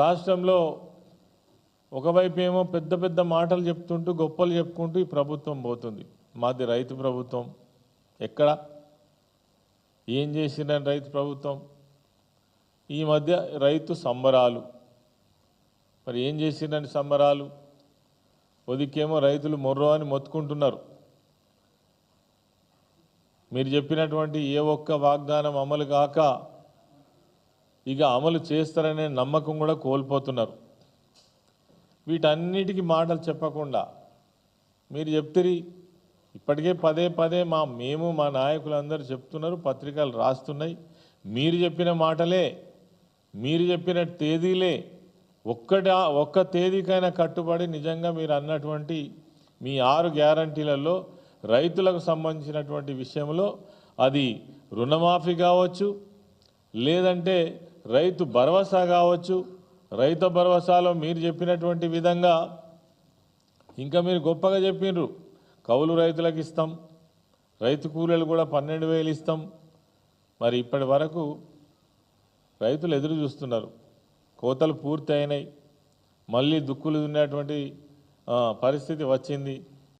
రాష్ట్రంలో ఒకవైపు ఏమో పెద్ద పెద్ద మాటలు చెప్తుంటూ గొప్పలు చెప్పుకుంటూ ఈ ప్రభుత్వం పోతుంది. మాది రైతు ప్రభుత్వం. ఎక్కడ ఏం చేసిందని రైతు ప్రభుత్వం? ఈ మధ్య రైతు సంబరాలు. మరి ఏం చేసిందని సంబరాలు? ఒదికేమో రైతులు మొర్రో అని మొత్తుకుంటున్నారు. మీరు చెప్పినటువంటి ఏ ఒక్క వాగ్దానం అమలు కాక ఇక అమలు చేస్తారనే నమ్మకం కూడా కోల్పోతున్నారు. వీటన్నిటికీ మాటలు చెప్పకుండా మీరు చెప్తిరి. ఇప్పటికే పదే పదే మేము మా నాయకులందరూ చెప్తున్నారు, పత్రికలు రాస్తున్నాయి. మీరు చెప్పిన మాటలే, మీరు చెప్పిన తేదీలే, ఒక్క తేదీకైనా కట్టుబడి నిజంగా మీరు అన్నటువంటి మీ 6 గ్యారంటీలలో రైతులకు సంబంధించినటువంటి విషయంలో అది రుణమాఫీ కావచ్చు, లేదంటే రైతు భరోసా కావచ్చు. రైతు భరోసాలో మీరు చెప్పినటువంటి విధంగా ఇంకా మీరు గొప్పగా చెప్పినారు. కౌలు రైతులకు ఇస్తాం, రైతు కూలీలు కూడా 12,000 ఇస్తాం. మరి ఇప్పటి వరకు రైతులు ఎదురు చూస్తున్నారు. కోతలు పూర్తి అయినాయి, మళ్ళీ దుక్కులు దున్నేటువంటి పరిస్థితి వచ్చింది.